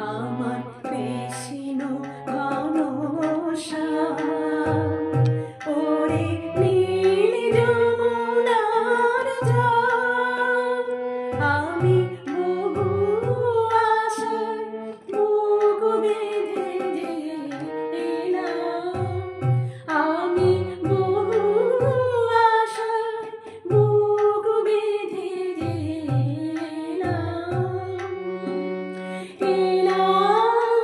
আমার কৃষ্ণ ঘনশ্যাম ওরে নীল যমুনার জল আমি বহু আশার বুক বেঁধে এলাম আমি বহু আশার বুক বেঁধে এলাম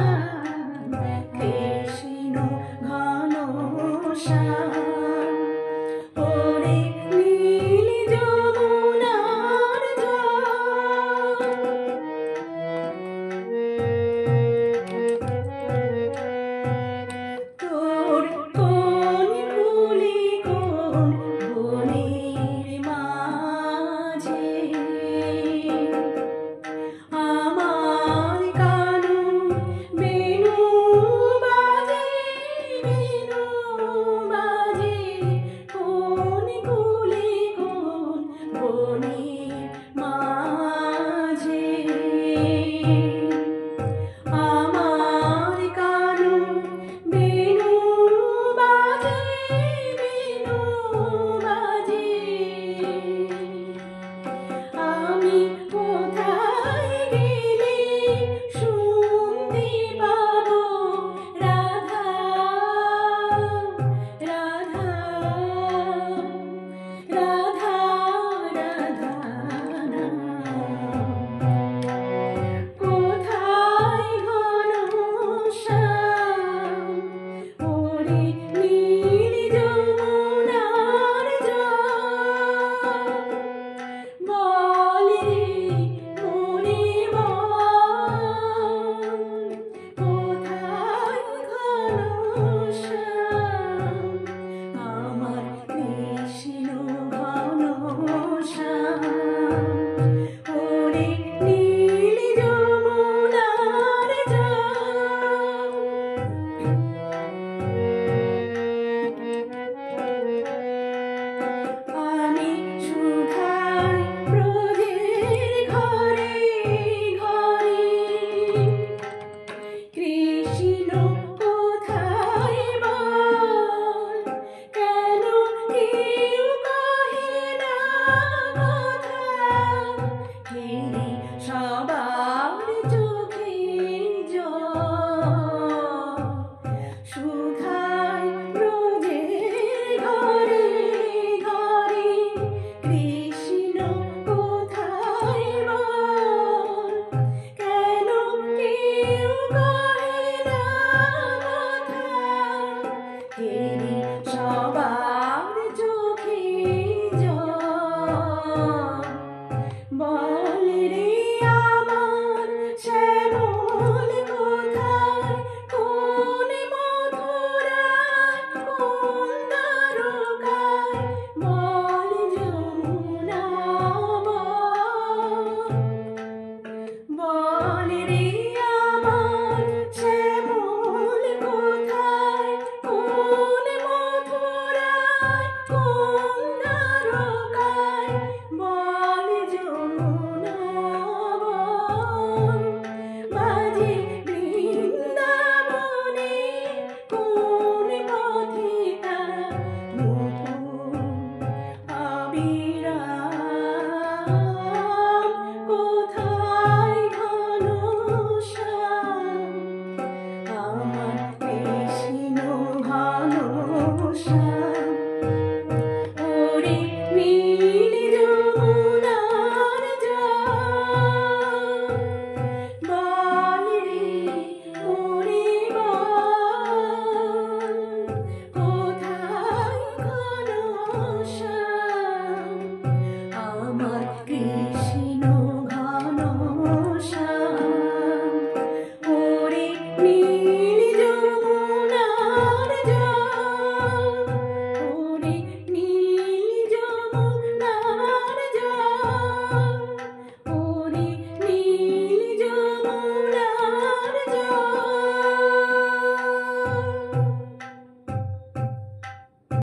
ব্রজধাম কৃষ্ণ ঘনশ্যাম ওরে নীল যমুনার তোর কোন কুলি কোন বনের মাঝে আমার কানু বেণু বাজে কোন কুলি কোন বনের মাঝে আমার কানু বেণু বাজে আমি কোথায় গেলে শুনতে পাবো রাধা রাধা রাধা রাধা নাম? কোথায় ঘনশ্যাম ওরে নীল যমুনার জল বল রে মনে বল কোথায় ঘনশ্যাম আমার কৃষ্ণ ঘনশ্যাম ওরে নীল যমুনার আমি সুধাই ব্রজের ঘরে ঘরে কৃষ্ণ কোথায় বল কেন কেউ কহে না কথা হেরে সবার চোখে জল সুধাই ব্রজের ঘরে ঘরে কৃষ্ণ কোথায় বল কেন কেউ কহে না কথা হেরে সবার চোখে জল